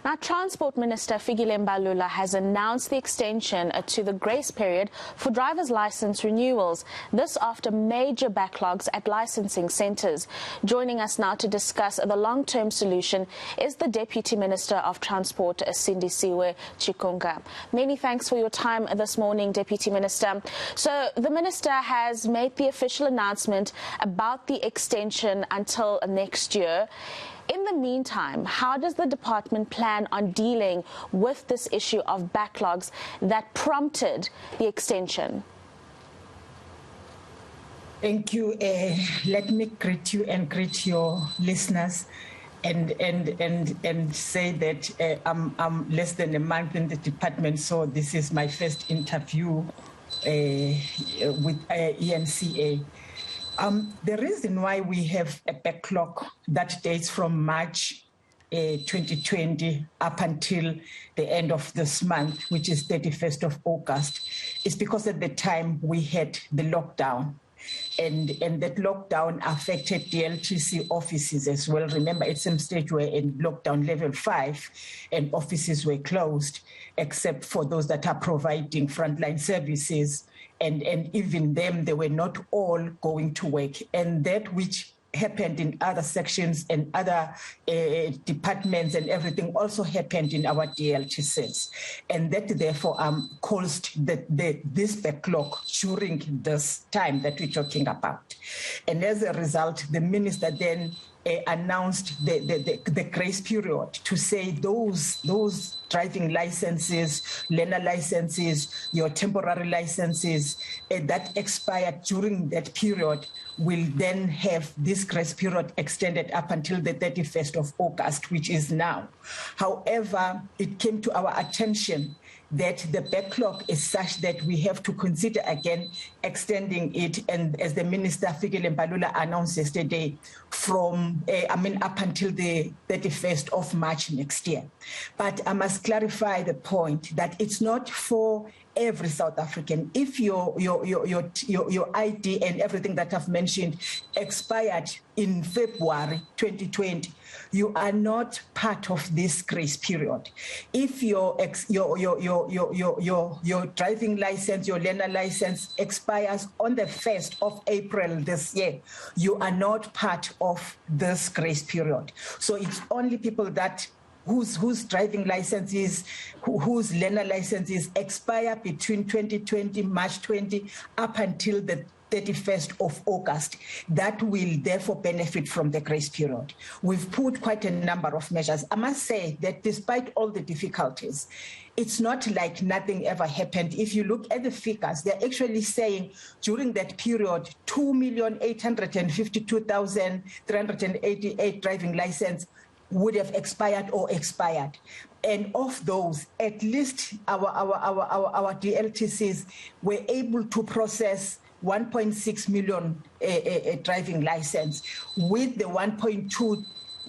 Now, Transport Minister Fikile Mbalula has announced the extension to the grace period for driver's license renewals. This after major backlogs at licensing centres. Joining us now to discuss the long-term solution is the Deputy Minister of Transport, SINDISIWE CHIKUNGA. Many thanks for your time this morning, Deputy Minister. So the Minister has made the official announcement about the extension until next year. In the meantime, how does the department plan on dealing with this issue of backlogs that prompted the extension? Thank you. Let me greet you and greet your listeners and say that I'm less than a month in the department, so this is my first interview with eNCA. The reason why we have a backlog that dates from March 2020 up until the end of this month, which is 31st of August, is because at the time we had the lockdown. And that lockdown affected the LTC offices as well. Remember, at some stage we're in lockdown level 5 and offices were closed, except for those that are providing frontline services. And even them, they were not all going to work. And that which happened in other sections and other departments and everything also happened in our DLTCs. And that therefore caused this backlog during this time that we're talking about. And as a result, the minister then announced the grace period to say those driving licenses, learner licenses, your temporary licenses that expired during that period will then have this grace period extended up until the 31st of August, which is now. However, it came to our attention that the backlog is such that we have to consider again extending it, and as the Minister Fikile Mbalula announced yesterday, from up until the 31st of March next year. But I must clarify the point that it's not for every South African. If your ID and everything that I've mentioned expired in February 2020, you are not part of this grace period. If your driving license, your learner license expires on the 1st of April this year, you are not part of this grace period. So it's only people that whose driving licenses, whose learner licenses expire between 2020, March 20, up until the 31st of August, that will therefore benefit from the grace period. We've put quite a number of measures. I must say that despite all the difficulties, it's not like nothing ever happened. If you look at the figures, they're actually saying during that period, 2,852,388 driving licenses would have expired or expired. And of those, at least our DLTCs were able to process 1.6 million driving license, with the 1.2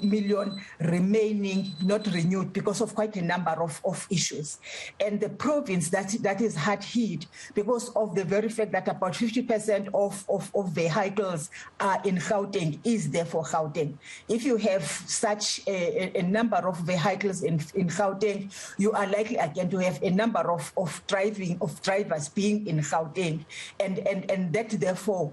million remaining not renewed because of quite a number of issues. And the province that is hard hit because of the very fact that about 50% of vehicles are in Gauteng is therefore Gauteng. If you have such a number of vehicles in Gauteng, you are likely again to have a number of drivers being in Gauteng, and that therefore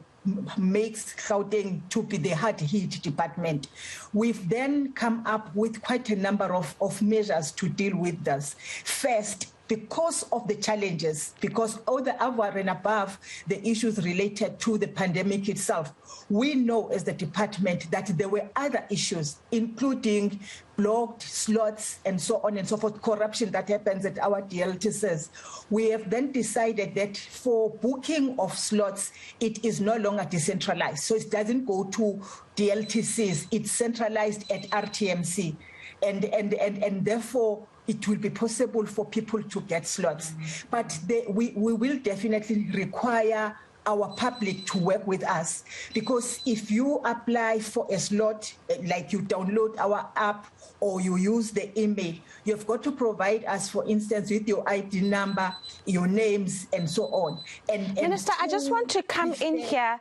makes Gauteng to be the hard-hit department. We've then come up with quite a number of measures to deal with this. First, because of the challenges, because over and above the issues related to the pandemic itself, we know as the department that there were other issues, including blocked slots and so on and so forth, corruption that happens at our DLTCs. We have then decided that for booking of slots, it is no longer decentralized. So it doesn't go to DLTCs, it's centralized at RTMC. And therefore, it will be possible for people to get slots. But we will definitely require our public to work with us, because if you apply for a slot, like you download our app or you use the email, you've got to provide us, for instance, with your ID number, your names, and so on. And Minister, I just want to come in here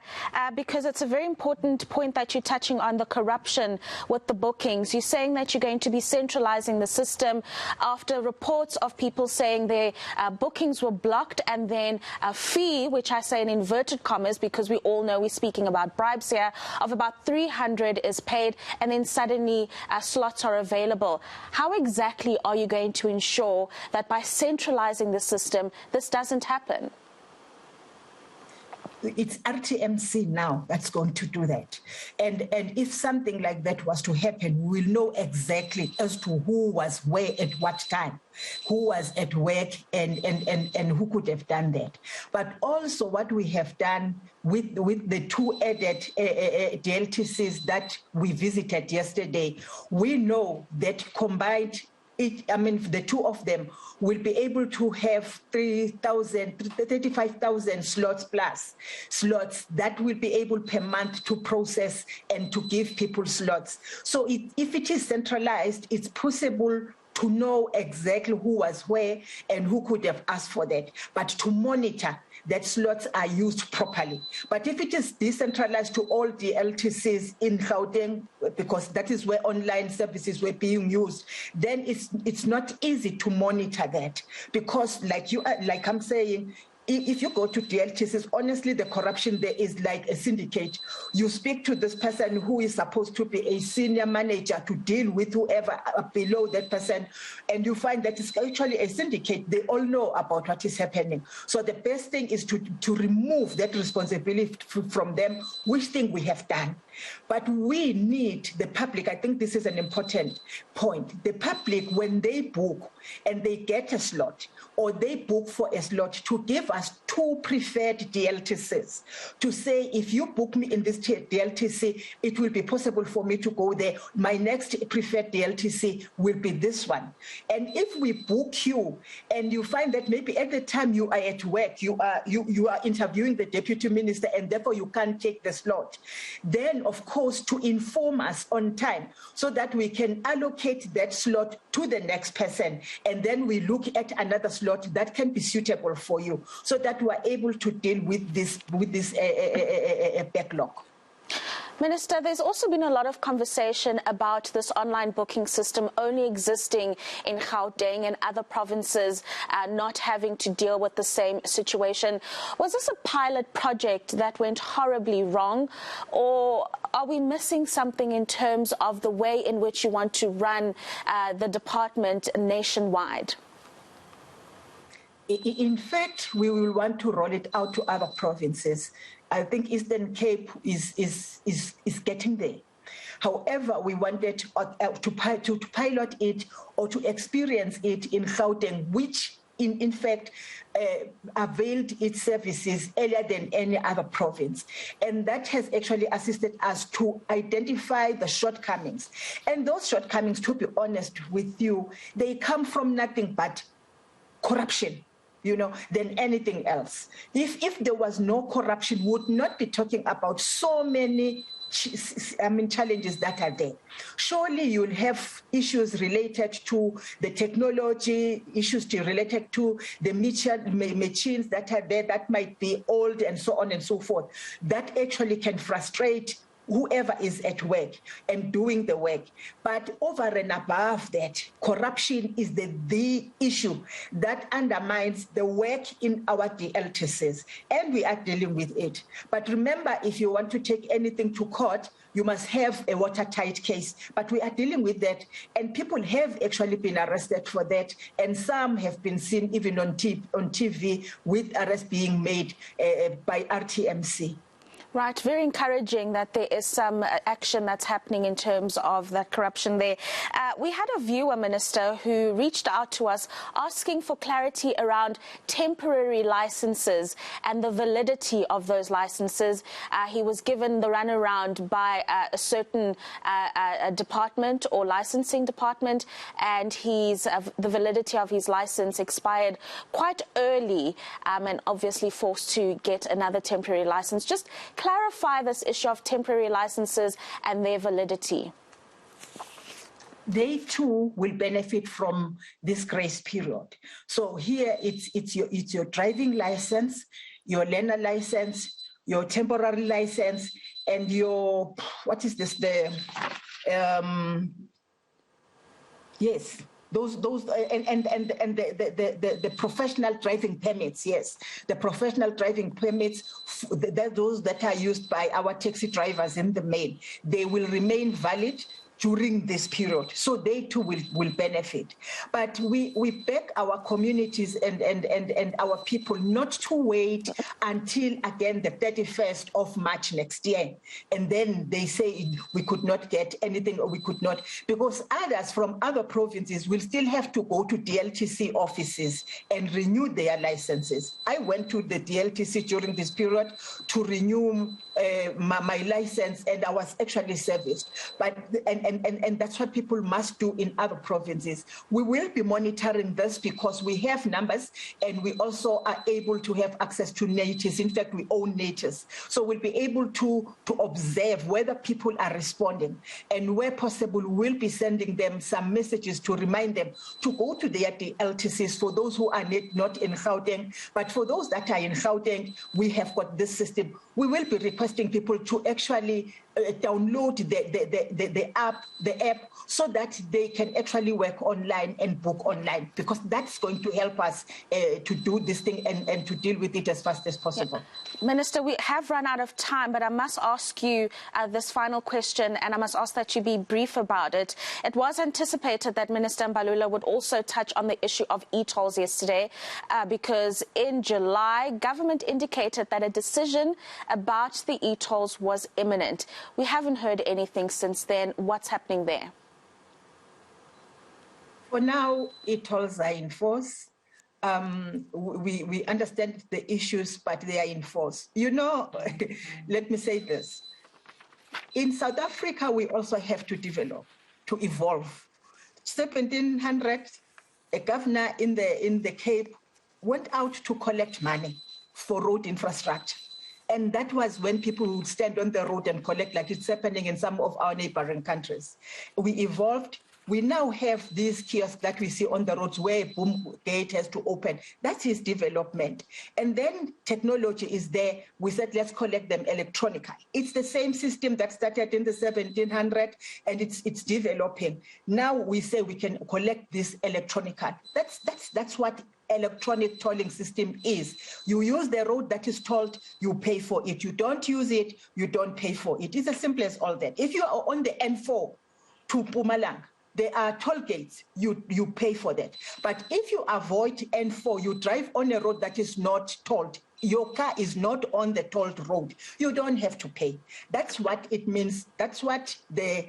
because it's a very important point that you're touching on, the corruption with the bookings. You're saying that you're going to be centralizing the system after reports of people saying their bookings were blocked, and then a fee, which I say in inverted commas because we all know we're speaking about bribes here, of about 300 is paid, and then suddenly slots are available. How exactly are you going to ensure that by centralizing the system, this doesn't happen? It's RTMC now that's going to do that. And if something like that was to happen, we'll know exactly as to who was where at what time, who was at work, and who could have done that. But also what we have done with the two added DLTCs that we visited yesterday, we know that combined, the two of them will be able to have 35,000 slots plus slots that will be able per month to process and to give people slots. So if it is centralized, it's possible to know exactly who was where and who could have asked for that, but to monitor that slots are used properly. But if it is decentralized to all the LTCs in Gauteng, because that is where online services were being used, then it's not easy to monitor that, because like I'm saying, if you go to DLTCs, honestly, the corruption there is like a syndicate. You speak to this person who is supposed to be a senior manager to deal with whoever below that person, and you find that it's actually a syndicate. They all know about what is happening. So the best thing is to remove that responsibility from them, which thing we have done. But we need the public, I think this is an important point, the public, when they book and they get a slot or they book for a slot, to give us two preferred DLTCs, to say, if you book me in this DLTC, it will be possible for me to go there. My next preferred DLTC will be this one. And if we book you and you find that maybe at the time you are at work, you are interviewing the deputy minister and therefore you can't take the slot, then of course to inform us on time so that we can allocate that slot to the next person, and then we look at another slot that can be suitable for you, so that we are able to deal with this backlog. Minister, there's also been a lot of conversation about this online booking system only existing in Gauteng and other provinces not having to deal with the same situation. Was this a pilot project that went horribly wrong, or are we missing something in terms of the way in which you want to run the department nationwide? In fact, we will want to roll it out to other provinces. I think Eastern Cape is getting there. However, we wanted to pilot it or to experience it in Gauteng, which in fact availed its services earlier than any other province. And that has actually assisted us to identify the shortcomings. And those shortcomings, to be honest with you, they come from nothing but corruption, than anything else. If there was no corruption, we would not be talking about so many challenges that are there. Surely you'll have issues related to the technology, issues related to the machines that are there that might be old and so on and so forth, that actually can frustrate whoever is at work and doing the work. But over and above that, corruption is the issue that undermines the work in our DLTCs, and we are dealing with it. But remember, if you want to take anything to court, you must have a watertight case. But we are dealing with that, and people have actually been arrested for that, and some have been seen even on TV with arrests being made by RTMC. Right, very encouraging that there is some action that's happening in terms of that corruption there. We had a viewer, Minister, who reached out to us asking for clarity around temporary licenses and the validity of those licenses. He was given the runaround by a certain department or licensing department, and the validity of his license expired quite early, and obviously forced to get another temporary license. Just clarify this issue of temporary licenses and their validity. They too will benefit from this grace period. So here it's your driving license, your learner license, your temporary license, and your, what is this, yes, those and the professional driving permits, yes, the professional driving permits, those that are used by our taxi drivers in the main, they will remain valid during this period, so they too will benefit. But we beg our communities and our people not to wait until, again, the 31st of March next year. And then they say we could not get anything, or we could not, because others from other provinces will still have to go to DLTC offices and renew their licenses. I went to the DLTC during this period to renew my license, and I was actually serviced. But and that's what people must do in other provinces. We will be monitoring this because we have numbers, and we also are able to have access to NATIS. In fact, we own NATIS. So we'll be able to observe whether people are responding, and where possible, we'll be sending them some messages to remind them to go to their DLTCs for those who are not in Gauteng. But for those that are in Gauteng, we have got this system. We will be requesting people to actually download the app, so that they can actually work online and book online, because that's going to help us to do this thing and to deal with it as fast as possible. Yeah. Minister, we have run out of time, but I must ask you this final question, and I must ask that you be brief about it. It was anticipated that Minister Mbalula would also touch on the issue of e-tolls yesterday, because in July, government indicated that a decision about the e-tolls was imminent. We haven't heard anything since then. What's happening there? For now, e-tolls are in force. We understand the issues, but they are in force. You know, let me say this. In South Africa, we also have to develop, to evolve. 1700, a governor in the Cape went out to collect money for road infrastructure. And that was when people would stand on the road and collect, like it's happening in some of our neighboring countries. We evolved. We now have these kiosks that we see on the roads where a boom gate has to open. That is development. And then technology is there. We said, let's collect them electronically. It's the same system that started in the 1700, and it's developing. Now we say we can collect this electronically. That's what electronic tolling system is. You use the road that is tolled, you pay for it. You don't use it, you don't pay for it. It's as simple as all that. If you are on the N4 to Mpumalanga, there are toll gates, you pay for that. But if you avoid N4, you drive on a road that is not tolled, your car is not on the tolled road, you don't have to pay. That's what it means. That's what the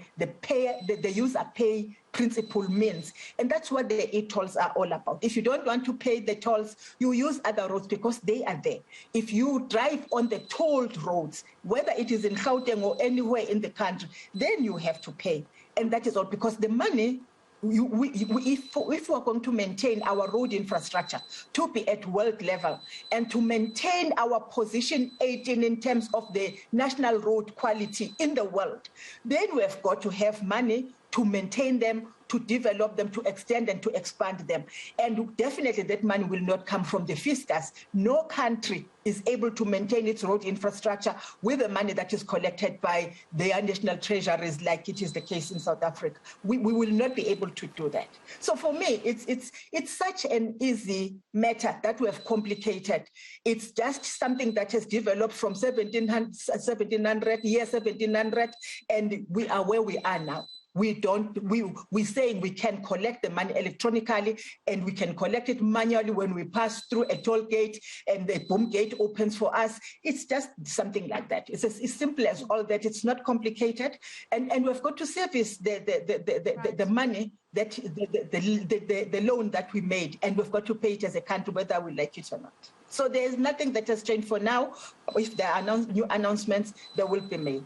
user pay principle means. And that's what the e-tolls are all about. If you don't want to pay the tolls, you use other roads because they are there. If you drive on the tolled roads, whether it is in Gauteng or anywhere in the country, then you have to pay. And that is all because the money, if we are going to maintain our road infrastructure to be at world level and to maintain our position 18 in terms of the national road quality in the world, then we have got to have money to maintain them, to develop them, to extend and to expand them. And definitely that money will not come from the fiscus. No country is able to maintain its road infrastructure with the money that is collected by their national treasuries, like it is the case in South Africa. We will not be able to do that. So for me, it's such an easy matter that we have complicated. It's just something that has developed from 1700, and we are where we are now. we're saying we can collect the money electronically and we can collect it manually when we pass through a toll gate and the boom gate opens for us. It's just something like that. It's as simple as all that. It's not complicated, and we've got to service the money that the loan that we made, and we've got to pay it as a country whether we like it or not. So there is nothing that has changed for now. If there are new announcements, they will be made.